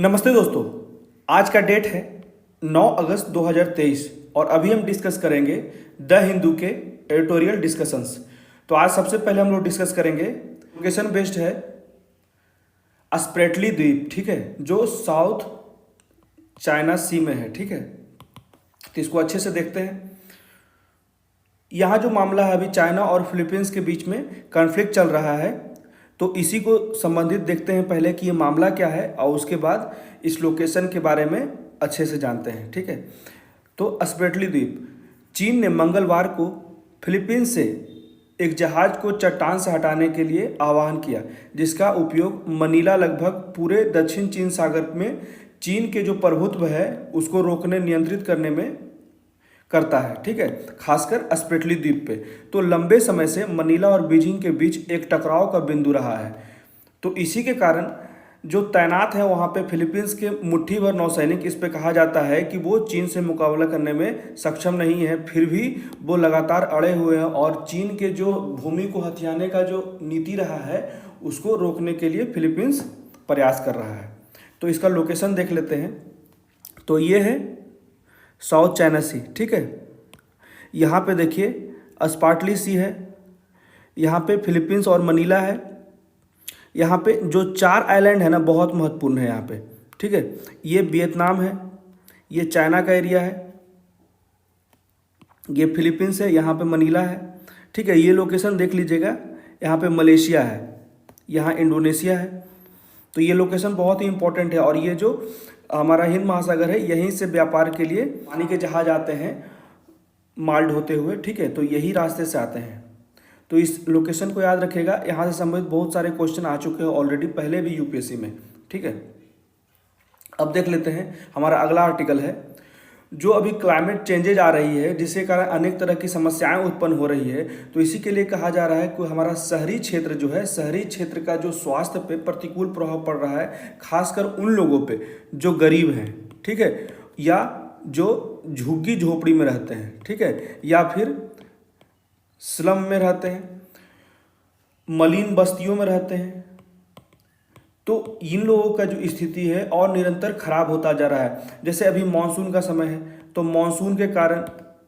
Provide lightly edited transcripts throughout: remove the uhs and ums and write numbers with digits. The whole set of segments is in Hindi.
नमस्ते दोस्तों। आज का डेट है 9 अगस्त 2023 और अभी हम डिस्कस करेंगे द हिंदू के एडिटोरियल डिस्कशंस। तो आज सबसे पहले हम लोग डिस्कस करेंगे, लोकेशन बेस्ड है स्प्रेटली द्वीप, ठीक है, जो साउथ चाइना सी में है, ठीक है। तो इसको अच्छे से देखते हैं। यहाँ जो मामला है, अभी चाइना और फिलीपींस के बीच में कॉन्फ्लिक्ट चल रहा है, तो इसी को संबंधित देखते हैं पहले कि ये मामला क्या है और उसके बाद इस लोकेशन के बारे में अच्छे से जानते हैं, ठीक है। तो स्प्रेटली द्वीप, चीन ने मंगलवार को फिलीपींस से एक जहाज को चट्टान से हटाने के लिए आह्वान किया, जिसका उपयोग मनीला लगभग पूरे दक्षिण चीन सागर में चीन के जो प्रभुत्व है उसको रोकने नियंत्रित करने में करता है, ठीक है, खासकर स्प्रेटली द्वीप पे। तो लंबे समय से मनीला और बीजिंग के बीच एक टकराव का बिंदु रहा है। तो इसी के कारण जो तैनात है वहाँ पे फिलीपींस के मुट्ठी भर नौसैनिक, इस पे कहा जाता है कि वो चीन से मुकाबला करने में सक्षम नहीं है, फिर भी वो लगातार अड़े हुए हैं और चीन के जो भूमि को हथियाने का जो नीति रहा है उसको रोकने के लिए फिलीपींस प्रयास कर रहा है। तो इसका लोकेशन देख लेते हैं। तो ये है साउथ चाइना सी, ठीक है। यहाँ पे देखिए स्पार्टली सी है, यहाँ पे फिलीपींस और मनीला है। यहाँ पे जो 4 आइलैंड है ना, बहुत महत्वपूर्ण है यहाँ पे, ठीक है। ये वियतनाम है, ये चाइना का एरिया है, ये फिलीपींस है, यहाँ पे मनीला है, ठीक है। ये लोकेशन देख लीजिएगा। यहाँ पे मलेशिया है, यहाँ इंडोनेशिया है। तो ये लोकेशन बहुत ही इंपॉर्टेंट है और ये जो हमारा हिंद महासागर है, यहीं से व्यापार के लिए पानी के जहाज आते हैं माल्ड होते हुए, ठीक है। तो यही रास्ते से आते हैं। तो इस लोकेशन को याद रखिएगा। यहाँ से संबंधित बहुत सारे क्वेश्चन आ चुके हैं ऑलरेडी पहले भी यूपीएससी में, ठीक है। अब देख लेते हैं हमारा अगला आर्टिकल है, जो अभी क्लाइमेट चेंजेज आ रही है जिसके कारण अनेक तरह की समस्याएं उत्पन्न हो रही है। तो इसी के लिए कहा जा रहा है कि हमारा शहरी क्षेत्र जो है, शहरी क्षेत्र का जो स्वास्थ्य पे प्रतिकूल प्रभाव पड़ रहा है, खासकर उन लोगों पे जो गरीब हैं, ठीक है, या जो झुग्गी झोपड़ी में रहते हैं, ठीक है, या फिर स्लम में रहते हैं, मलिन बस्तियों में रहते हैं। तो इन लोगों का जो स्थिति है और निरंतर खराब होता जा रहा है। जैसे अभी मानसून का समय है, तो मानसून के कारण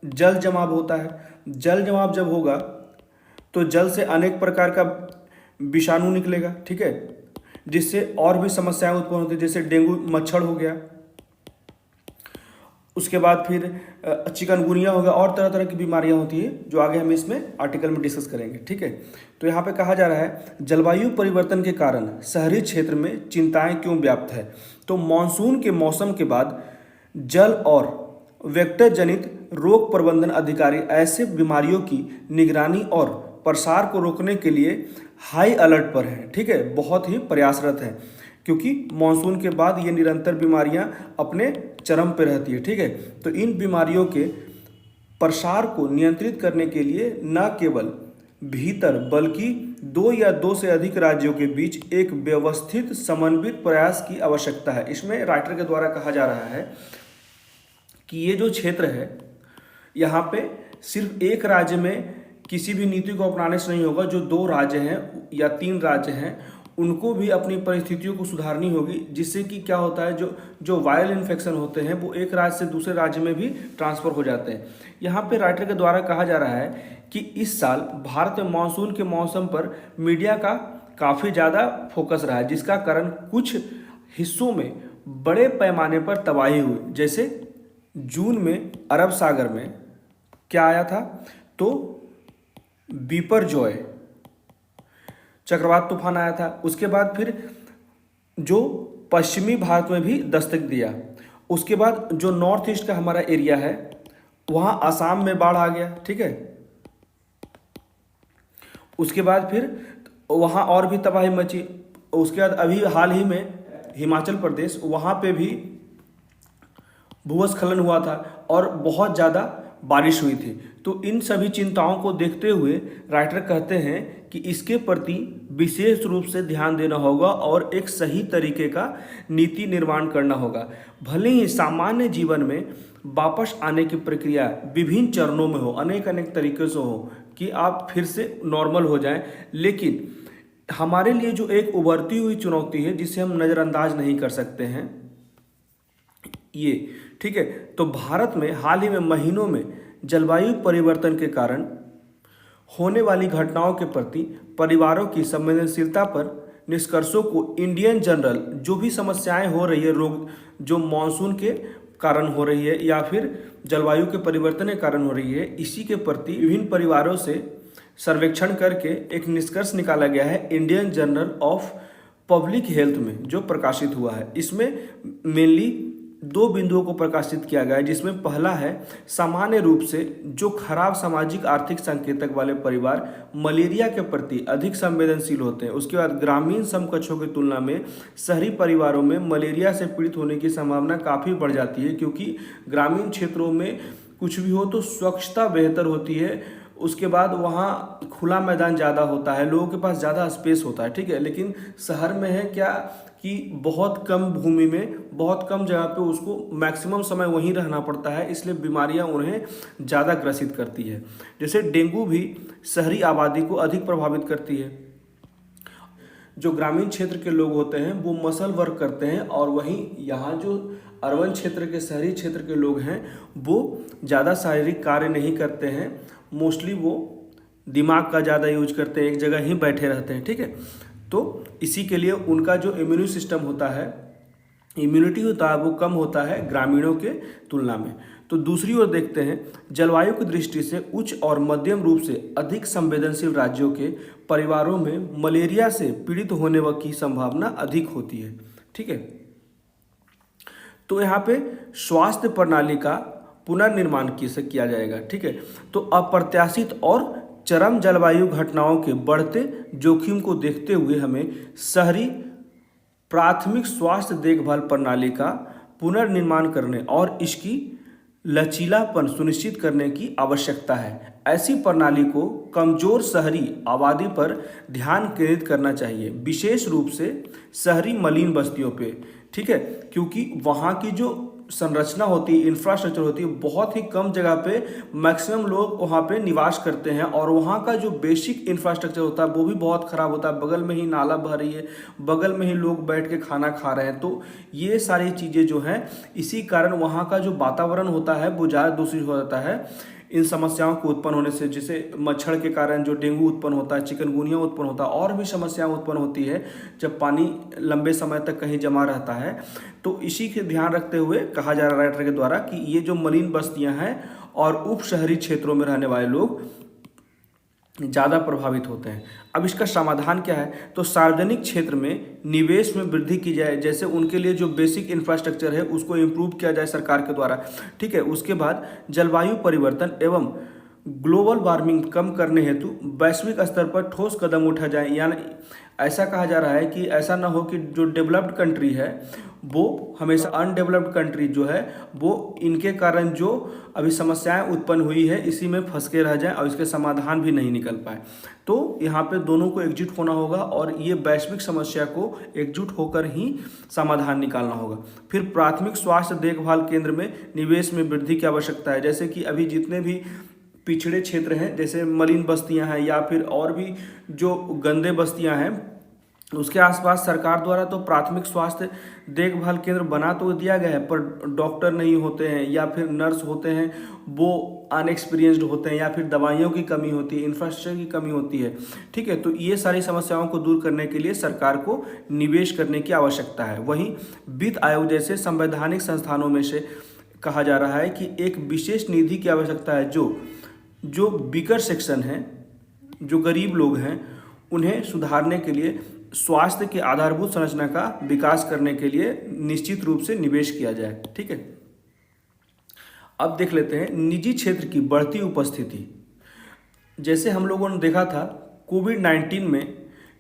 जल जमाव होता है। जल जमाव जब होगा तो जल से अनेक प्रकार का विषाणु निकलेगा, ठीक है, जिससे और भी समस्याएं उत्पन्न होती है, जैसे डेंगू मच्छर हो गया, उसके बाद फिर चिकनगुनिया हो गया, और तरह तरह की बीमारियां होती है जो आगे हम इसमें आर्टिकल में डिस्कस करेंगे, ठीक है। तो यहाँ पे कहा जा रहा है जलवायु परिवर्तन के कारण शहरी क्षेत्र में चिंताएं क्यों व्याप्त है। तो मानसून के मौसम के बाद जल और वेक्टर जनित रोग प्रबंधन अधिकारी ऐसे बीमारियों की निगरानी और प्रसार को रोकने के लिए हाई अलर्ट पर हैं, ठीक है, बहुत ही प्रयासरत हैं, क्योंकि मानसून के बाद ये निरंतर बीमारियां अपने चरम पे रहती है, ठीक है। तो इन बीमारियों के प्रसार को नियंत्रित करने के लिए न केवल भीतर बल्कि 2 या 2 से अधिक राज्यों के बीच एक व्यवस्थित समन्वित प्रयास की आवश्यकता है। इसमें राइटर के द्वारा कहा जा रहा है कि ये जो क्षेत्र है, यहाँ पे सिर्फ एक राज्य में किसी भी नीति को अपनाने से नहीं होगा। जो 2 राज्य हैं या 3 राज्य हैं, उनको भी अपनी परिस्थितियों को सुधारनी होगी, जिससे कि क्या होता है, जो वायरल इन्फेक्शन होते हैं वो एक राज्य से दूसरे राज्य में भी ट्रांसफ़र हो जाते हैं। यहाँ पे राइटर के द्वारा कहा जा रहा है कि इस साल भारत में मानसून के मौसम पर मीडिया का काफ़ी ज़्यादा फोकस रहा है, जिसका कारण कुछ हिस्सों में बड़े पैमाने पर तबाही हुई। जैसे जून में अरब सागर में क्या आया था, तो बिपरजॉय चक्रवात तूफान आया था। उसके बाद फिर जो पश्चिमी भारत में भी दस्तक दिया। उसके बाद जो नॉर्थ ईस्ट का हमारा एरिया है, वहाँ असम में बाढ़ आ गया, ठीक है। उसके बाद फिर वहाँ और भी तबाही मची। उसके बाद अभी हाल ही में हिमाचल प्रदेश, वहाँ पे भी भूस्खलन हुआ था और बहुत ज़्यादा बारिश हुई थी। तो इन सभी चिंताओं को देखते हुए राइटर कहते हैं कि इसके प्रति विशेष रूप से ध्यान देना होगा और एक सही तरीके का नीति निर्माण करना होगा। भले ही सामान्य जीवन में वापस आने की प्रक्रिया विभिन्न चरणों में हो, अनेक अनेक तरीके से हो कि आप फिर से नॉर्मल हो जाएं, लेकिन हमारे लिए जो एक उभरती हुई चुनौती है जिसे हम नज़रअंदाज नहीं कर सकते हैं, ये, ठीक है। तो भारत में हाल ही में महीनों में जलवायु परिवर्तन के कारण होने वाली घटनाओं के प्रति परिवारों की संवेदनशीलता पर निष्कर्षों को इंडियन जनरल, जो भी समस्याएं हो रही है, रोग जो मानसून के कारण हो रही है या फिर जलवायु के परिवर्तन के कारण हो रही है, इसी के प्रति विभिन्न परिवारों से सर्वेक्षण करके एक निष्कर्ष निकाला गया है Indian journal of public health में, जो प्रकाशित हुआ है। इसमें मेनली दो बिंदुओं को प्रकाशित किया गया है, जिसमें पहला है सामान्य रूप से जो खराब सामाजिक आर्थिक संकेतक वाले परिवार मलेरिया के प्रति अधिक संवेदनशील होते हैं। उसके बाद ग्रामीण समकक्षों की तुलना में शहरी परिवारों में मलेरिया से पीड़ित होने की संभावना काफ़ी बढ़ जाती है, क्योंकि ग्रामीण क्षेत्रों में कुछ भी हो तो स्वच्छता बेहतर होती है। उसके बाद वहाँ खुला मैदान ज़्यादा होता है, लोगों के पास ज़्यादा स्पेस होता है, ठीक है। लेकिन शहर में है क्या कि बहुत कम भूमि में बहुत कम जगह पे उसको मैक्सिमम समय वहीं रहना पड़ता है, इसलिए बीमारियां उन्हें ज़्यादा ग्रसित करती है। जैसे डेंगू भी शहरी आबादी को अधिक प्रभावित करती है। जो ग्रामीण क्षेत्र के लोग होते हैं वो मसल वर्क करते हैं, और वहीं यहाँ जो अर्बन क्षेत्र के, शहरी क्षेत्र के लोग हैं वो ज़्यादा शारीरिक कार्य नहीं करते हैं। मोस्टली वो दिमाग का ज़्यादा यूज करते हैं, एक जगह ही बैठे रहते हैं, ठीक है। तो इसी के लिए उनका जो इम्यून सिस्टम होता है, इम्यूनिटी होता है, वो कम होता है ग्रामीणों के तुलना में। तो दूसरी ओर देखते हैं, जलवायु की दृष्टि से उच्च और मध्यम रूप से अधिक संवेदनशील राज्यों के परिवारों में मलेरिया से पीड़ित होने की संभावना अधिक होती है, ठीक है। तो यहाँ पे स्वास्थ्य प्रणाली का पुनर्निर्माण किया जाएगा, ठीक है। तो अप्रत्याशित और चरम जलवायु घटनाओं के बढ़ते जोखिम को देखते हुए हमें शहरी प्राथमिक स्वास्थ्य देखभाल प्रणाली का पुनर्निर्माण करने और इसकी लचीलापन सुनिश्चित करने की आवश्यकता है। ऐसी प्रणाली को कमजोर शहरी आबादी पर ध्यान केंद्रित करना चाहिए, विशेष रूप से शहरी मलिन बस्तियों पे, ठीक है, क्योंकि वहाँ की जो संरचना होती है, इंफ्रास्ट्रक्चर होती है, बहुत ही कम जगह पे मैक्सिमम लोग वहाँ पे निवास करते हैं, और वहाँ का जो बेसिक इंफ्रास्ट्रक्चर होता है वो भी बहुत ख़राब होता है। बगल में ही नाला बह रही है, बगल में ही लोग बैठ के खाना खा रहे हैं। तो ये सारी चीज़ें जो हैं, इसी कारण वहाँ का जो वातावरण होता है वो ज़्यादा दूषित हो जाता है इन समस्याओं को उत्पन्न होने से। जैसे मच्छर के कारण जो डेंगू उत्पन्न होता है, चिकनगुनिया उत्पन्न होता है, और भी समस्याएं उत्पन्न होती है जब पानी लंबे समय तक कहीं जमा रहता है। तो इसी के ध्यान रखते हुए कहा जा रहा है राइटर के द्वारा कि ये जो मलिन बस्तियां हैं और उप शहरी क्षेत्रों में रहने वाले लोग ज़्यादा प्रभावित होते हैं। अब इसका समाधान क्या है? तो सार्वजनिक क्षेत्र में निवेश में वृद्धि की जाए, जैसे उनके लिए जो बेसिक इंफ्रास्ट्रक्चर है उसको इम्प्रूव किया जाए सरकार के द्वारा, ठीक है। उसके बाद जलवायु परिवर्तन एवं ग्लोबल वार्मिंग कम करने हेतु वैश्विक स्तर पर ठोस कदम उठा जाए। यानी ऐसा कहा जा रहा है कि ऐसा ना हो कि जो डेवलप्ड कंट्री है वो हमेशा अनडेवलप्ड कंट्री जो है वो इनके कारण जो अभी समस्याएं उत्पन्न हुई है इसी में फंस के रह जाए और इसके समाधान भी नहीं निकल पाए। तो यहाँ पे दोनों को एकजुट होना होगा और ये वैश्विक समस्या को एकजुट होकर ही समाधान निकालना होगा। फिर प्राथमिक स्वास्थ्य देखभाल केंद्र में निवेश में वृद्धि की आवश्यकता है। जैसे कि अभी जितने भी पिछड़े क्षेत्र हैं, जैसे मलिन बस्तियां हैं या फिर और भी जो गंदे बस्तियां हैं, उसके आसपास सरकार द्वारा तो प्राथमिक स्वास्थ्य देखभाल केंद्र बना तो दिया गया है, पर डॉक्टर नहीं होते हैं या फिर नर्स होते हैं वो अनएक्सपीरियंस्ड होते हैं या फिर दवाइयों की कमी होती है, इंफ्रास्ट्रक्चर की कमी होती है, ठीक है। तो ये सारी समस्याओं को दूर करने के लिए सरकार को निवेश करने की आवश्यकता है। वहीं वित्त आयोग जैसे संवैधानिक संस्थानों में से कहा जा रहा है कि एक विशेष निधि की आवश्यकता है जो वीकर सेक्शन हैं, जो गरीब लोग हैं, उन्हें सुधारने के लिए स्वास्थ्य के आधारभूत संरचना का विकास करने के लिए निश्चित रूप से निवेश किया जाए, ठीक है। अब देख लेते हैं निजी क्षेत्र की बढ़ती उपस्थिति। जैसे हम लोगों ने देखा था कोविड-19 में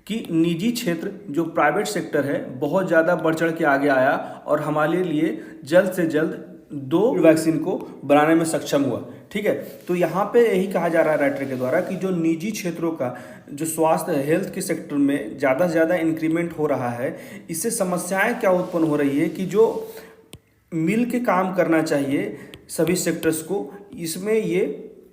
कि निजी क्षेत्र जो प्राइवेट सेक्टर है बहुत ज़्यादा बढ़ चढ़ के आगे आया और हमारे लिए जल्द से जल्द 2 वैक्सीन को बनाने में सक्षम हुआ, ठीक है। तो यहाँ पे यही कहा जा रहा है राइटर के द्वारा कि जो निजी क्षेत्रों का जो स्वास्थ्य हेल्थ के सेक्टर में ज़्यादा से ज़्यादा इंक्रीमेंट हो रहा है, इससे समस्याएं क्या उत्पन्न हो रही है कि जो मिल के काम करना चाहिए सभी सेक्टर्स को, इसमें ये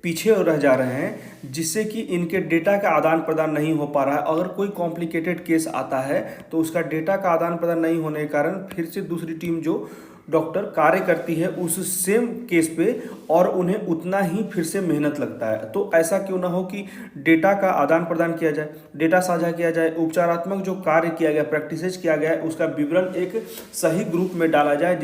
पीछे रह जा रहे हैं, जिससे कि इनके डेटा का आदान प्रदान नहीं हो पा रहा है। अगर कोई कॉम्प्लिकेटेड केस आता है तो उसका डेटा का आदान प्रदान नहीं होने के कारण फिर से दूसरी टीम जो डॉक्टर कार्य करती है उस सेम केस पे, और उन्हें उतना ही फिर से मेहनत लगता है। तो ऐसा क्यों ना हो कि डेटा का आदान प्रदान किया जाए, डेटा साझा किया जाए, उपचारात्मक जो कार्य किया गया, प्रैक्टिसेज किया गया है, उसका विवरण एक सही ग्रुप में डाला जाए,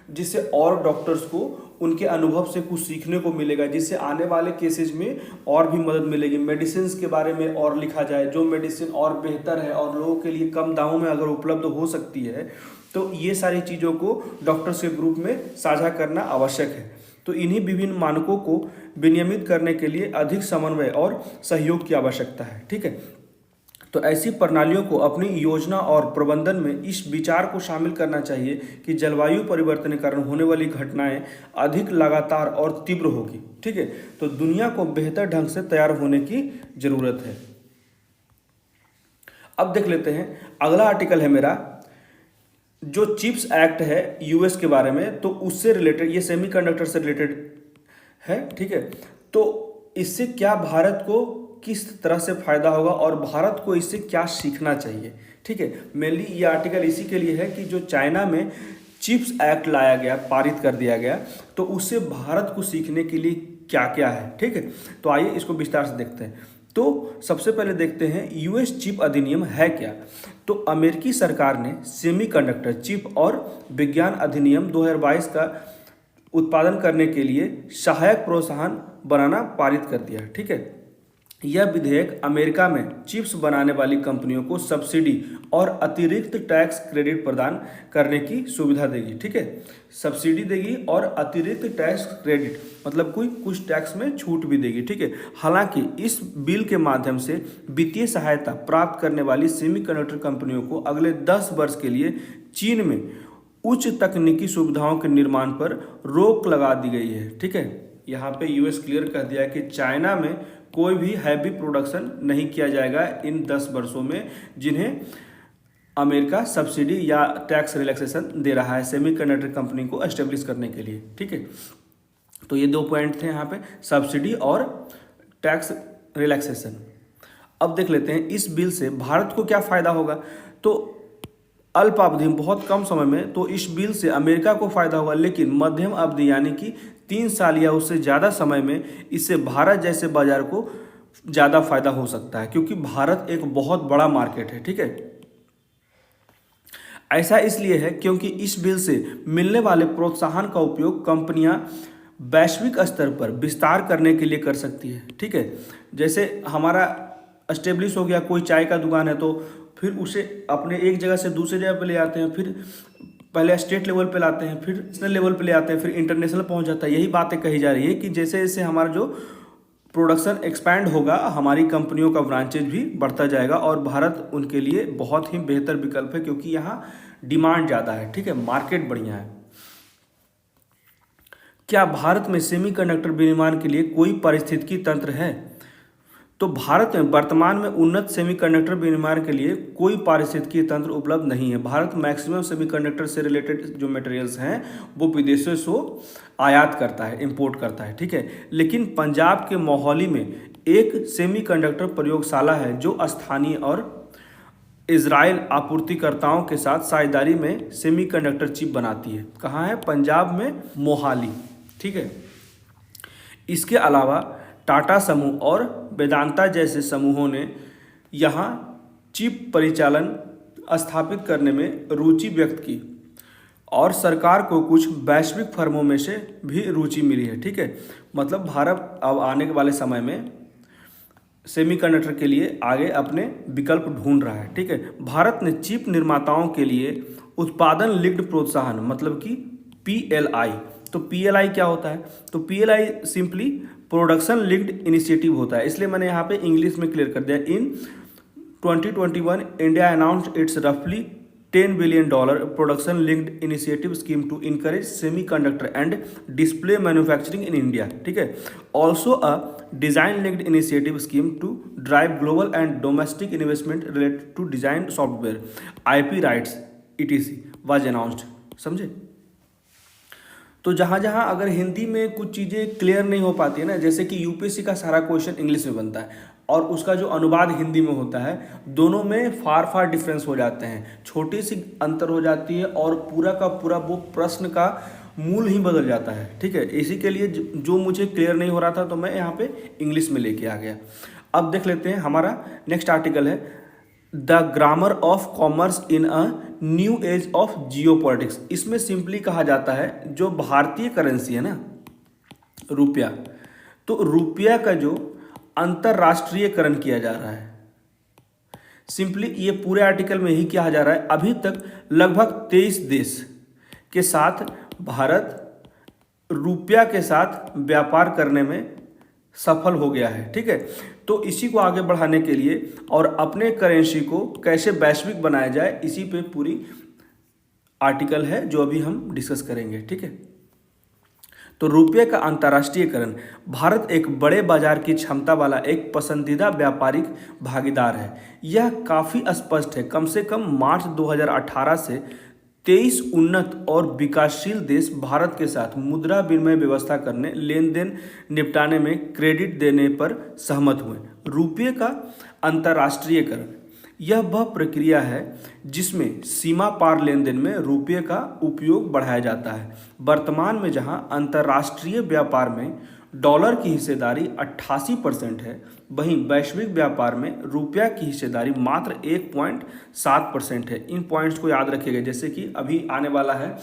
जिससे और डॉक्टर्स को उनके अनुभव से कुछ सीखने को मिलेगा, जिससे आने वाले केसेज में और भी मदद मिलेगी। मेडिसिन के बारे में और लिखा जाए, जो मेडिसिन और बेहतर है और लोगों के लिए कम दामों में अगर उपलब्ध हो सकती है, तो ये सारी चीज़ों को डॉक्टर्स के ग्रुप में साझा करना आवश्यक है। तो इन्हीं विभिन्न मानकों को विनियमित करने के लिए अधिक समन्वय और सहयोग की आवश्यकता है। ठीक है, तो ऐसी प्रणालियों को अपनी योजना और प्रबंधन में इस विचार को शामिल करना चाहिए कि जलवायु परिवर्तन के कारण होने वाली घटनाएं अधिक लगातार और तीव्र होगी। ठीक है, तो दुनिया को बेहतर ढंग से तैयार होने की जरूरत है। अब देख लेते हैं अगला आर्टिकल है मेरा, जो चिप्स एक्ट है यूएस के बारे में, तो उससे रिलेटेड, ये सेमीकंडक्टर से रिलेटेड है। ठीक है, तो इससे क्या भारत को किस तरह से फायदा होगा और भारत को इससे क्या सीखना चाहिए। ठीक है, मेनली ये आर्टिकल इसी के लिए है कि जो चाइना में चिप्स एक्ट लाया गया, पारित कर दिया गया, तो उससे भारत को सीखने के लिए क्या क्या है। ठीक है, तो आइए इसको विस्तार से देखते हैं। तो सबसे पहले देखते हैं यूएस चिप अधिनियम है क्या। तो अमेरिकी सरकार ने सेमीकंडक्टर चिप और विज्ञान अधिनियम 2022 का उत्पादन करने के लिए सहायक प्रोत्साहन बनाना पारित कर दिया। ठीक है, यह विधेयक अमेरिका में चिप्स बनाने वाली कंपनियों को सब्सिडी और अतिरिक्त टैक्स क्रेडिट प्रदान करने की सुविधा देगी। ठीक है, सब्सिडी देगी और अतिरिक्त टैक्स क्रेडिट मतलब कुछ टैक्स में छूट भी देगी। ठीक है, हालांकि इस बिल के माध्यम से वित्तीय सहायता प्राप्त करने वाली सेमीकंडक्टर कंपनियों को अगले 10 वर्ष के लिए चीन में उच्च तकनीकी सुविधाओं के निर्माण पर रोक लगा दी गई है। ठीक है, यहाँ पे यूएस क्लियर कर दिया है कि चाइना में कोई भी हैवी प्रोडक्शन नहीं किया जाएगा इन 10 वर्षों में, जिन्हें अमेरिका सब्सिडी या टैक्स रिलैक्सेशन दे रहा है सेमीकंडक्टर कंपनी को एस्टेब्लिश करने के लिए। ठीक है, तो ये 2 पॉइंट थे यहाँ पे, सब्सिडी और टैक्स रिलैक्सेशन। अब देख लेते हैं इस बिल से भारत को क्या फ़ायदा होगा। तो अल्प अवधि में, बहुत कम समय में, तो इस बिल से अमेरिका को फ़ायदा होगा, लेकिन मध्यम अवधि यानी कि 3 साल या उससे ज़्यादा समय में इससे भारत जैसे बाजार को ज़्यादा फायदा हो सकता है, क्योंकि भारत एक बहुत बड़ा मार्केट है। ठीक है, ऐसा इसलिए है क्योंकि इस बिल से मिलने वाले प्रोत्साहन का उपयोग कंपनियां वैश्विक स्तर पर विस्तार करने के लिए कर सकती है। ठीक है, जैसे हमारा एस्टेब्लिश हो गया, कोई चाय का दुकान है तो फिर उसे अपने एक जगह से दूसरी जगह पे ले आते हैं, फिर पहले स्टेट लेवल पे लाते हैं, फिर नेशनल लेवल पे ले आते हैं, फिर इंटरनेशनल पहुंच जाता है। यही बातें कही जा रही है कि जैसे जैसे हमारा जो प्रोडक्शन एक्सपैंड होगा, हमारी कंपनियों का ब्रांचेज भी बढ़ता जाएगा और भारत उनके लिए बहुत ही बेहतर विकल्प है, क्योंकि यहाँ डिमांड ज़्यादा है। ठीक है, मार्केट बढ़िया है। क्या भारत में सेमीकंडक्टर विनिर्माण के लिए कोई पारिस्थितिकी तंत्र है। तो भारत में वर्तमान में उन्नत सेमीकंडक्टर विनिर्माण के लिए कोई पारिस्थितिकी तंत्र उपलब्ध नहीं है। भारत मैक्सिमम सेमीकंडक्टर से रिलेटेड जो मटेरियल्स हैं वो विदेशों से आयात करता है, इंपोर्ट करता है। ठीक है, लेकिन पंजाब के मोहाली में एक सेमीकंडक्टर प्रयोगशाला है जो स्थानीय और इजराइल आपूर्तिकर्ताओं के साथ साझेदारी में सेमीकंडक्टर चिप बनाती है। कहाँ है? पंजाब में मोहाली। ठीक है, इसके अलावा टाटा समूह और वेदांता जैसे समूहों ने यहाँ चिप परिचालन स्थापित करने में रुचि व्यक्त की और सरकार को कुछ वैश्विक फर्मों में से भी रुचि मिली है। ठीक है, मतलब भारत अब आने वाले समय में सेमीकंडक्टर के लिए आगे अपने विकल्प ढूंढ रहा है। ठीक है, भारत ने चिप निर्माताओं के लिए उत्पादन लिंक्ड प्रोत्साहन मतलब कि PLI, तो PLI क्या होता है? तो PLI simply production linked initiative होता है, इसलिए मैंने यहाँ पे इंग्लिश में क्लियर कर दिया। इन 2021 इंडिया अनाउंस्ड इट्स रफली $10 billion production linked initiative scheme to encourage semiconductor and display manufacturing in India. ठीक है, also a design linked initiative scheme to drive global and domestic investment related to design software IP rights ETC was announced. समझे? तो जहाँ जहाँ अगर हिंदी में कुछ चीज़ें क्लियर नहीं हो पाती है ना, जैसे कि यूपीएससी का सारा क्वेश्चन इंग्लिश में बनता है और उसका जो अनुवाद हिंदी में होता है, दोनों में फार फार डिफरेंस हो जाते हैं, छोटी सी अंतर हो जाती है और पूरा का पूरा वो प्रश्न का मूल ही बदल जाता है। ठीक है, इसी के लिए जो मुझे क्लियर नहीं हो रहा था तो मैं यहाँ पे इंग्लिश में लेके आ गया। अब देख लेते हैं, हमारा नेक्स्ट आर्टिकल है the grammar of commerce in a new age of geopolitics. इसमें सिंपली कहा जाता है जो भारतीय करेंसी है ना रुपया, तो रुपया का जो अंतर्राष्ट्रीयकरण किया जा रहा है, सिंपली ये पूरे आर्टिकल में ही कहा जा रहा है। अभी तक लगभग 23 देश के साथ भारत रुपया के साथ व्यापार करने में सफल हो गया है। ठीक है, तो इसी को आगे बढ़ाने के लिए और अपने करेंसी को कैसे वैश्विक बनाया जाए, इसी पे पूरी आर्टिकल है जो अभी हम डिस्कस करेंगे। ठीक है, तो रुपये का अंतर्राष्ट्रीयकरण, भारत एक बड़े बाजार की क्षमता वाला एक पसंदीदा व्यापारिक भागीदार है। यह काफ़ी स्पष्ट है। कम से कम मार्च 2018 से 23 उन्नत और विकासशील देश भारत के साथ मुद्रा विनिमय व्यवस्था करने, लेन देन निपटाने में क्रेडिट देने पर सहमत हुए। रुपये का अंतर्राष्ट्रीयकरण यह वह प्रक्रिया है जिसमें सीमा पार लेन देन में रुपये का उपयोग बढ़ाया जाता है। वर्तमान में जहां अंतर्राष्ट्रीय व्यापार में डॉलर की हिस्सेदारी 88% है, वहीं वैश्विक व्यापार में रुपया की हिस्सेदारी मात्र 1.7% है। इन पॉइंट्स को याद रखिएगा, जैसे कि अभी आने वाला है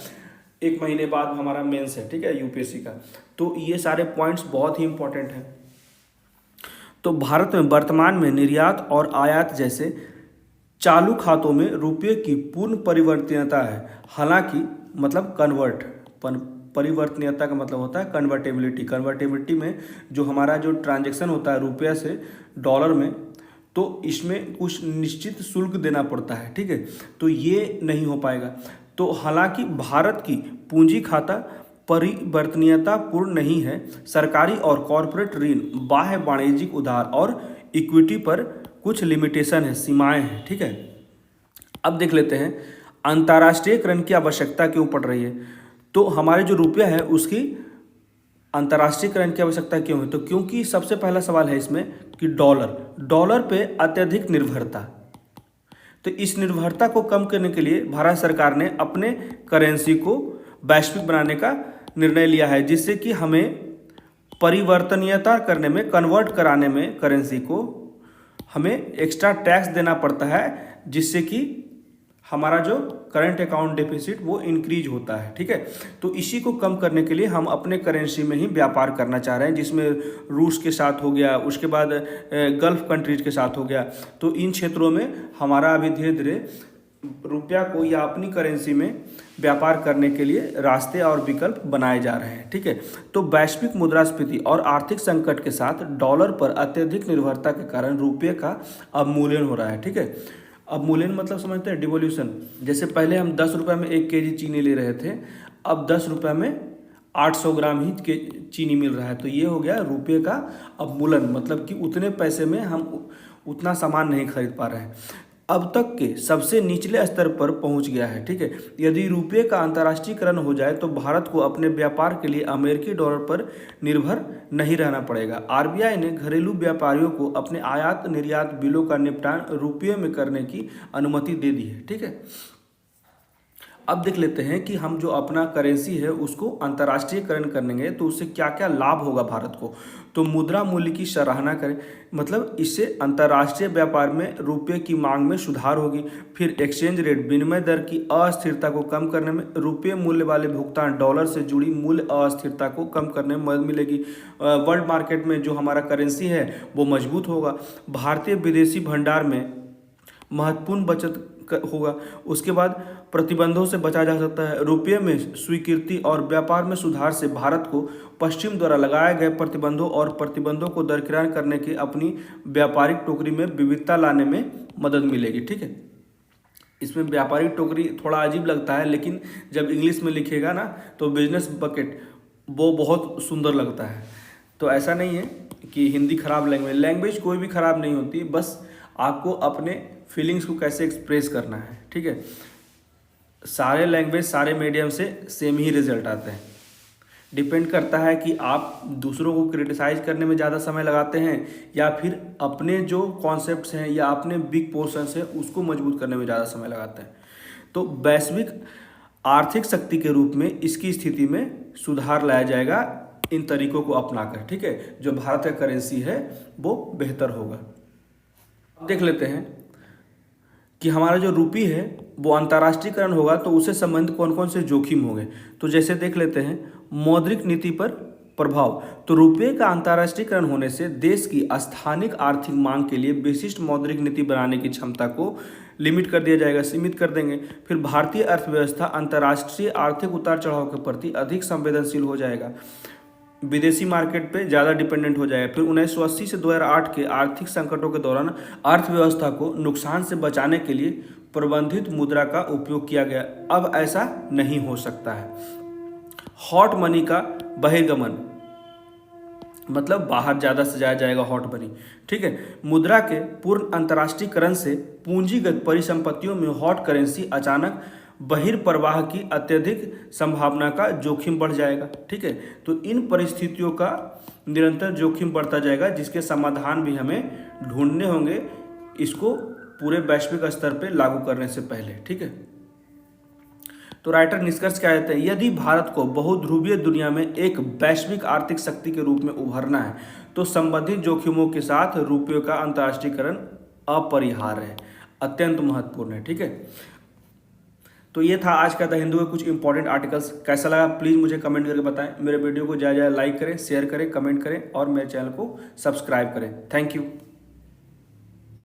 1 महीने बाद हमारा मेंस है, ठीक है, यूपीएससी का, तो ये सारे पॉइंट्स बहुत ही इंपॉर्टेंट हैं। तो भारत में वर्तमान में निर्यात और आयात जैसे चालू खातों में रुपये की पूर्ण परिवर्तनीयता है। हालांकि मतलब परिवर्तनीयता का मतलब होता है कन्वर्टेबिलिटी। कन्वर्टेबिलिटी में जो हमारा जो ट्रांजैक्शन होता है रुपया से डॉलर में, तो इसमें कुछ निश्चित शुल्क देना पड़ता है। ठीक है, तो ये नहीं हो पाएगा। तो हालांकि भारत की पूंजी खाता परिवर्तनीयता पूर्ण नहीं है। सरकारी और कॉरपोरेट ऋण, बाह्य वाणिज्यिक उधार और इक्विटी पर कुछ लिमिटेशन है, सीमाएं हैं। ठीक है, अब देख लेते हैं अंतर्राष्ट्रीयकरण की आवश्यकता क्यों पड़ रही है। तो हमारे जो रुपया है उसकी अंतर्राष्ट्रीयकरण की आवश्यकता क्यों है, तो क्योंकि सबसे पहला सवाल है इसमें कि डॉलर पे अत्यधिक निर्भरता। तो इस निर्भरता को कम करने के लिए भारत सरकार ने अपने करेंसी को वैश्विक बनाने का निर्णय लिया है, जिससे कि हमें परिवर्तनीयता करने में, कन्वर्ट कराने में करेंसी को हमें एक्स्ट्रा टैक्स देना पड़ता है, जिससे कि हमारा जो करंट अकाउंट डेफिसिट वो इंक्रीज होता है। ठीक है, तो इसी को कम करने के लिए हम अपने करेंसी में ही व्यापार करना चाह रहे हैं, जिसमें रूस के साथ हो गया, उसके बाद गल्फ कंट्रीज के साथ हो गया। तो इन क्षेत्रों में हमारा अभी धीरे धीरे रुपया को या अपनी करेंसी में व्यापार करने के लिए रास्ते और विकल्प बनाए जा रहे हैं। ठीक है, तो वैश्विक मुद्रास्फीति और आर्थिक संकट के साथ डॉलर पर अत्यधिक निर्भरता के कारण रुपये का अवमूल्यन हो रहा है। ठीक है, अवमूल्यन मतलब समझते हैं डिवोल्यूशन। जैसे पहले हम 10 रुपये में 1 केजी चीनी ले रहे थे, अब 10 रुपये में 800 ग्राम ही चीनी मिल रहा है। तो ये हो गया रुपये का अवमूल्यन, मतलब कि उतने पैसे में हम उतना सामान नहीं खरीद पा रहे हैं। अब तक के सबसे निचले स्तर पर पहुंच गया है। ठीक है, यदि रुपये का अंतर्राष्ट्रीयकरण हो जाए तो भारत को अपने व्यापार के लिए अमेरिकी डॉलर पर निर्भर नहीं रहना पड़ेगा। आरबीआई ने घरेलू व्यापारियों को अपने आयात निर्यात बिलों का निपटान रुपये में करने की अनुमति दे दी है। ठीक है, अब देख लेते हैं कि हम जो अपना करेंसी है उसको अंतर्राष्ट्रीयकरण करेंगे तो उससे क्या क्या लाभ होगा भारत को। तो मुद्रा मूल्य की सराहना करें, मतलब इससे अंतर्राष्ट्रीय व्यापार में रुपये की मांग में सुधार होगी। फिर एक्सचेंज रेट, विनिमय दर की अस्थिरता को कम करने में, रुपये मूल्य वाले भुगतान, डॉलर से जुड़ी मूल्य अस्थिरता को कम करने में मदद मिलेगी। वर्ल्ड मार्केट में जो हमारा करेंसी है वो मजबूत होगा। भारतीय विदेशी भंडार में महत्वपूर्ण बचत होगा। उसके बाद प्रतिबंधों से बचा जा सकता है। रुपये में स्वीकृति और व्यापार में सुधार से भारत को पश्चिम द्वारा लगाए गए प्रतिबंधों और प्रतिबंधों को दरकिनार करने की अपनी व्यापारिक टोकरी में विविधता लाने में मदद मिलेगी। ठीक है, इसमें व्यापारिक टोकरी थोड़ा अजीब लगता है, लेकिन जब इंग्लिश में लिखेगा ना तो बिजनेस बकेट वो बहुत सुंदर लगता है। तो ऐसा नहीं है कि हिंदी खराब लैंग्वेज कोई भी खराब नहीं होती, बस आपको अपने फीलिंग्स को कैसे एक्सप्रेस करना है। ठीक है, सारे लैंग्वेज सारे मीडियम से सेम ही रिजल्ट आते हैं। डिपेंड करता है कि आप दूसरों को क्रिटिसाइज करने में ज़्यादा समय लगाते हैं या फिर अपने जो कॉन्सेप्ट्स हैं या अपने वीक पोर्शंस हैं उसको मजबूत करने में ज़्यादा समय लगाते हैं। तो वैश्विक आर्थिक शक्ति के रूप में इसकी स्थिति में सुधार लाया जाएगा इन तरीकों को अपनाकर, ठीक है। जो भारत का करेंसी है वो बेहतर होगा। देख लेते हैं कि हमारा जो रुपी है वो अंतर्राष्ट्रीयकरण होगा तो उससे संबंधित कौन कौन से जोखिम होंगे। तो जैसे देख लेते हैं मौद्रिक नीति पर प्रभाव। तो रुपये का अंतर्राष्ट्रीयकरण होने से देश की स्थानिक आर्थिक मांग के लिए विशिष्ट मौद्रिक नीति बनाने की क्षमता को लिमिट कर दिया जाएगा, सीमित कर देंगे। फिर भारतीय अर्थव्यवस्था अंतर्राष्ट्रीय आर्थिक उतार चढ़ाव के प्रति अधिक संवेदनशील हो जाएगा, विदेशी मार्केट पे ज़्यादा डिपेंडेंट हो जाएगा। फिर 1980 से 2008 के आर्थिक संकटों के दौरान अर्थव्यवस्था को नुकसान से बचाने के लिए प्रबंधित मुद्रा का उपयोग किया गया। अब ऐसा नहीं हो सकता है। हॉट मनी का बहिर्गमन, मतलब बाहर ज़्यादा से ज़्यादा जाएगा हॉट मनी, ठीक है। मुद्रा के पूर्ण अंतर्राष्ट्रीयकरण से पूंजीगत परिसंपत्तियों में हॉट करेंसी अचानक बहिर्प्रवाह की अत्यधिक संभावना का जोखिम बढ़ जाएगा, ठीक है। तो इन परिस्थितियों का निरंतर जोखिम बढ़ता जाएगा जिसके समाधान भी हमें ढूंढने होंगे इसको पूरे वैश्विक स्तर पे लागू करने से पहले, ठीक है। तो राइटर निष्कर्ष क्या कहते हैं, यदि भारत को बहुध्रुवीय दुनिया में एक वैश्विक आर्थिक शक्ति के रूप में उभरना है तो संबंधित जोखिमों के साथ रुपये का अंतर्राष्ट्रीयकरण अपरिहार्य है, अत्यंत महत्वपूर्ण है, ठीक है। तो ये था आज का द हिंदू के कुछ इंपॉर्टेंट आर्टिकल्स। कैसा लगा प्लीज़ मुझे कमेंट करके बताएं। मेरे वीडियो को ज़्यादा लाइक करें, शेयर करें, कमेंट करें और मेरे चैनल को सब्सक्राइब करें। Thank you.